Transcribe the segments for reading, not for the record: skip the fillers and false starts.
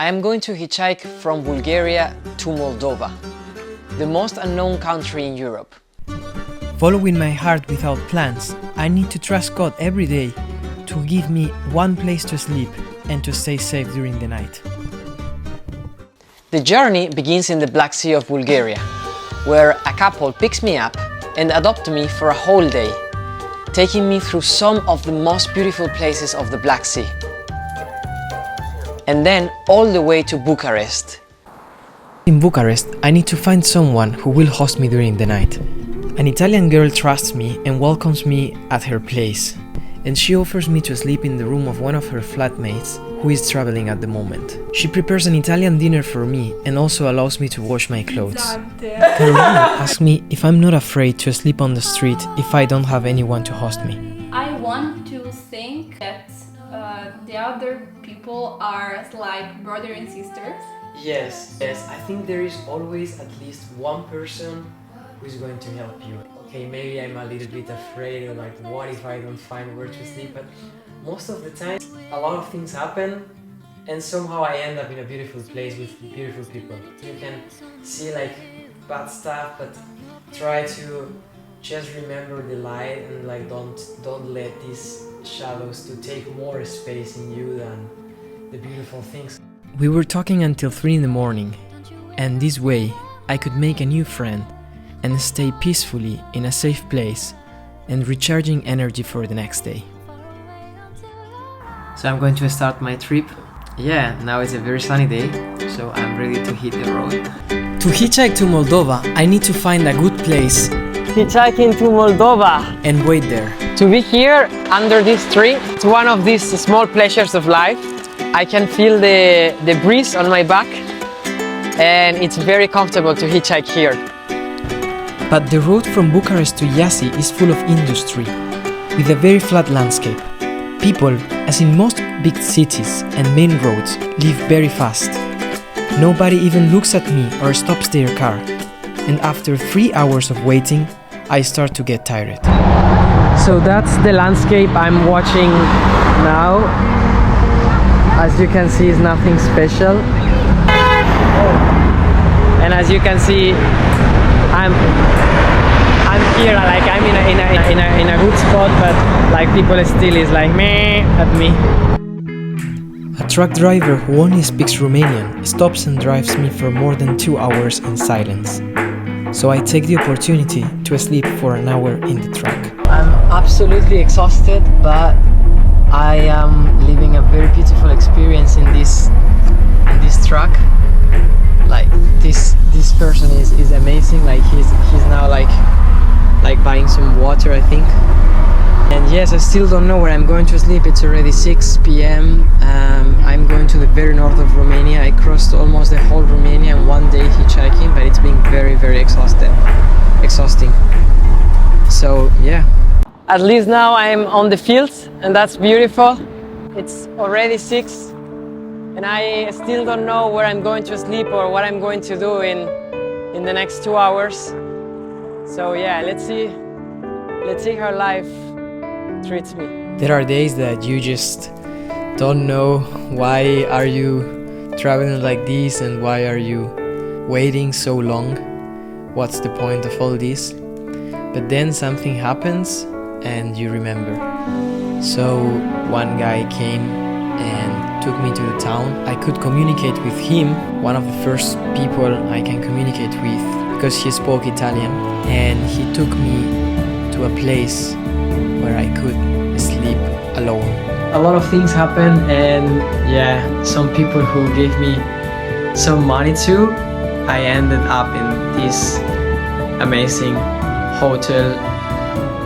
I am going to hitchhike from Bulgaria to Moldova, the most unknown country in Europe. Following my heart without plans, I need to trust God every day to give me one place to sleep and to stay safe during the night. The journey begins in the Black Sea of Bulgaria, where a couple picks me up and adopts me for a whole day, taking me through some of the most beautiful places of the Black Sea. And then all the way to Bucharest. In Bucharest, I need to find someone who will host me during the night. An Italian girl trusts me and welcomes me at her place, and she offers me to sleep in the room of one of her flatmates who is traveling at the moment. She prepares an Italian dinner for me and also allows me to wash my clothes. Carolina asks me if I'm not afraid to sleep on the street if I don't have anyone to host me. I want to think that the other people are like brother and sisters. Yes, I think there is always at least one person who is going to help you. Okay, maybe I'm a little bit afraid of like what if I don't find where to sleep, but most of the time a lot of things happen and somehow I end up in a beautiful place with beautiful people. You can see like bad stuff, but try to just remember the light and like don't let these shadows to take more space in you than the beautiful things. We were talking until 3 in the morning, and this way I could make a new friend and stay peacefully in a safe place and recharging energy for the next day. So I'm going to start my trip. Yeah, now it's a very sunny day, so I'm ready to hit the road. To hitchhike to Moldova, I need to find a good place. Hitchhiking to Moldova! And wait there. To be here under this tree, it's one of these small pleasures of life. I can feel the breeze on my back and it's very comfortable to hitchhike here. But the road from Bucharest to Iași is full of industry, with a very flat landscape. People, as in most big cities and main roads, live very fast. Nobody even looks at me or stops their car. And after 3 hours of waiting, I start to get tired. So that's the landscape I'm watching now. As you can see, it's nothing special. And as you can see, I'm here, like I'm in a good spot, but like people still is like meh at me. A truck driver who only speaks Romanian stops and drives me for more than 2 hours in silence. So I take the opportunity to sleep for an hour in the truck. I'm absolutely exhausted, but I am living a very beautiful experience in this truck. Like this person is amazing. Like he's now like buying some water, I think. And yes, I still don't know where I'm going to sleep. It's already 6 p.m. I'm going to the very north of Romania. I crossed almost the whole Romania in one day hitchhiking, but it's been very, very exhausting. So yeah. At least now I'm on the fields and that's beautiful. It's already 6 and I still don't know where I'm going to sleep or what I'm going to do in the next 2 hours. So yeah, let's see how life treats me. There are days that you just don't know why are you traveling like this and why are you waiting so long? What's the point of all this? But then something happens and you remember. So one guy came and took me to the town. I could communicate with him, one of the first people I can communicate with because he spoke Italian, and he took me to a place where I could sleep alone. A lot of things happened, and yeah, some people who gave me some money too. I ended up in this amazing hotel,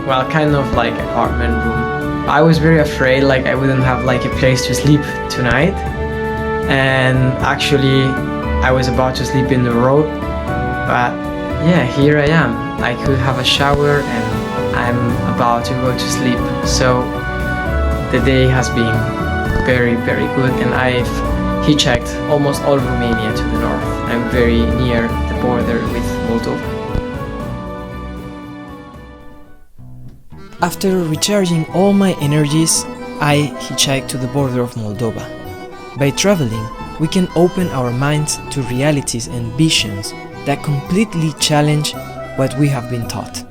well, kind of like apartment room. I was very afraid like I wouldn't have like a place to sleep tonight, and actually I was about to sleep in the road, but yeah, here I am. I could have a shower and I'm about to go to sleep. So the day has been very, very good, and I've hitchhiked almost all Romania to the north. I'm very near the border with Moldova. After recharging all my energies, I hitchhiked to the border of Moldova. By traveling, we can open our minds to realities and visions that completely challenge what we have been taught.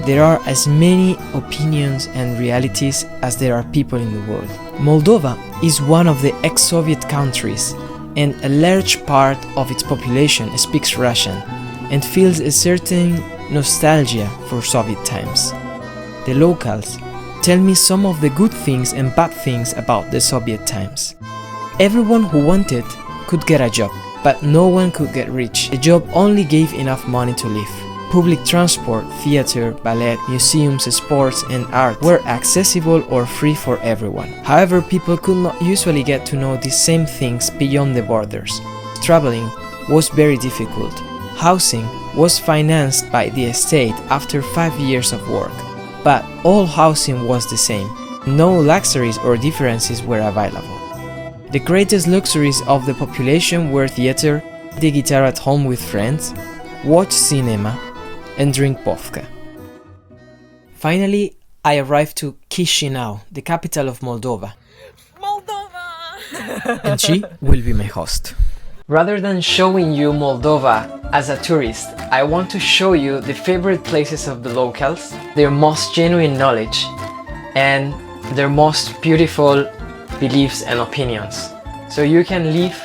There are as many opinions and realities as there are people in the world. Moldova is one of the ex-Soviet countries, and a large part of its population speaks Russian and feels a certain nostalgia for Soviet times. The locals tell me some of the good things and bad things about the Soviet times. Everyone who wanted could get a job, but no one could get rich. The job only gave enough money to live. Public transport, theater, ballet, museums, sports and art were accessible or free for everyone. However, people could not usually get to know these same things beyond the borders. Traveling was very difficult. Housing was financed by the state after 5 years of work, but all housing was the same. No luxuries or differences were available. The greatest luxuries of the population were theater, the guitar at home with friends, watch cinema, and drink vodka. Finally, I arrived to Chisinau, the capital of Moldova. Moldova! And she will be my host. Rather than showing you Moldova as a tourist, I want to show you the favorite places of the locals, their most genuine knowledge, and their most beautiful beliefs and opinions. So you can live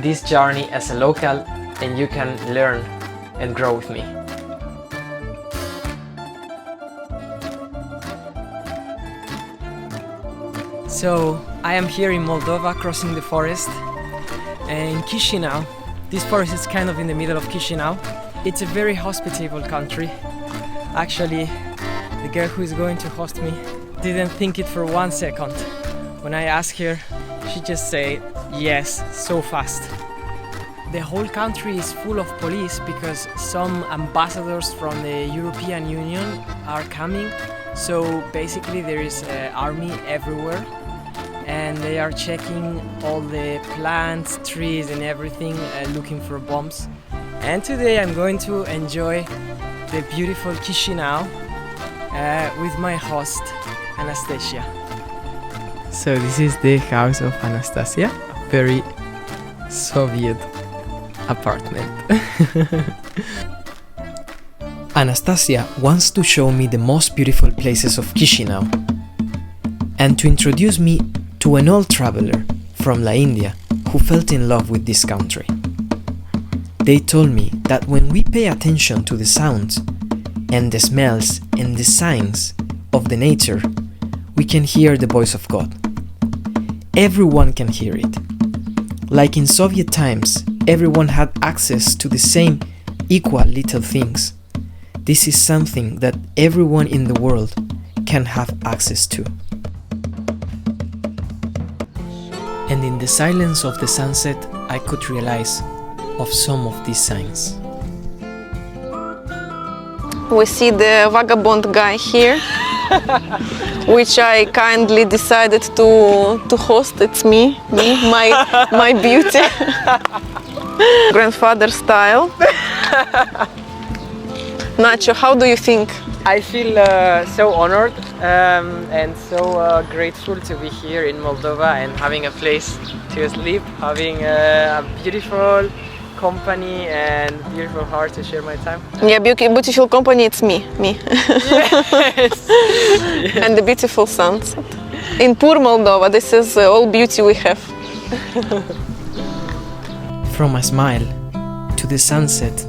this journey as a local and you can learn and grow with me. So I am here in Moldova crossing the forest in Chisinau. This forest is kind of in the middle of Chisinau. It's a very hospitable country. Actually, the girl who is going to host me didn't think it for 1 second. When I asked her, she just said yes so fast. The whole country is full of police because some ambassadors from the European Union are coming. So basically there is an army everywhere and they are checking all the plants, trees and everything, looking for bombs. And today I'm going to enjoy the beautiful Chisinau with my host Anastasia. So this is the house of Anastasia, a very Soviet apartment. Anastasia wants to show me the most beautiful places of Chisinau and to introduce me to an old traveler from La India who fell in love with this country. They told me that when we pay attention to the sounds and the smells and the signs of the nature, we can hear the voice of God. Everyone can hear it. Like in Soviet times, everyone had access to the same equal little things. This is something that everyone in the world can have access to. And in the silence of the sunset, I could realize of some of these signs. We see the vagabond guy here, which I kindly decided to host. It's me, my beauty, grandfather style. Nacho, how do you think? I feel so honored and so grateful to be here in Moldova and having a place to sleep, having a beautiful company and beautiful heart to share my time. Yeah, beautiful company, it's me. Yes. And the beautiful sunset. In poor Moldova, this is all beauty we have. From a smile to the sunset,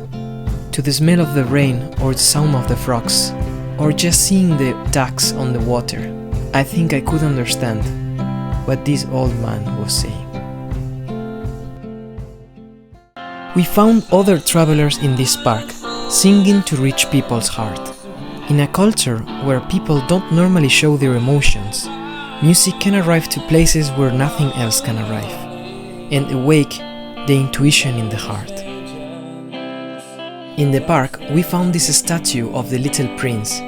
to the smell of the rain or the sound of the frogs, or just seeing the ducks on the water, I think I could understand what this old man was saying. We found other travelers in this park, singing to reach people's heart. In a culture where people don't normally show their emotions, music can arrive to places where nothing else can arrive, and awake the intuition in the heart. In the park, we found this statue of the little prince.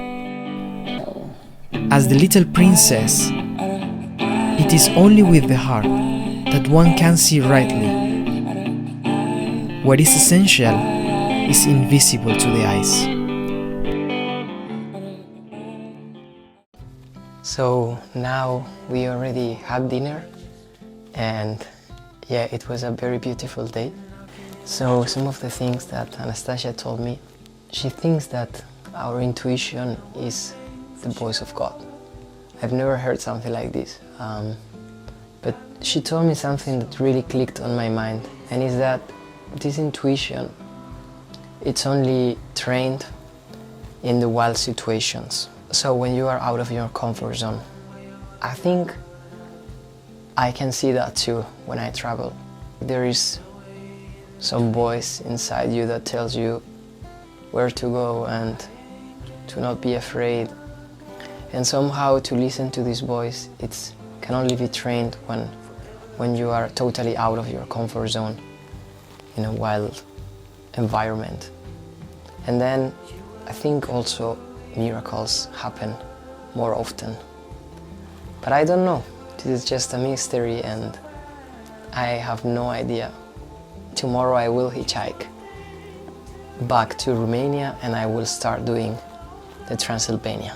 As the little prince says, it is only with the heart that one can see rightly. What is essential is invisible to the eyes. So now we already had dinner and yeah, it was a very beautiful day. So some of the things that Anastasia told me, she thinks that our intuition is the voice of God. I've never heard something like this, but she told me something that really clicked on my mind, and is that this intuition, it's only trained in the wild situations. So when you are out of your comfort zone, I think I can see that too when I travel. There is some voice inside you that tells you where to go and to not be afraid. And somehow to listen to this voice, it can only be trained when you are totally out of your comfort zone in a wild environment. And then I think also miracles happen more often. But I don't know, this is just a mystery and I have no idea. Tomorrow I will hitchhike back to Romania and I will start doing the Transylvania.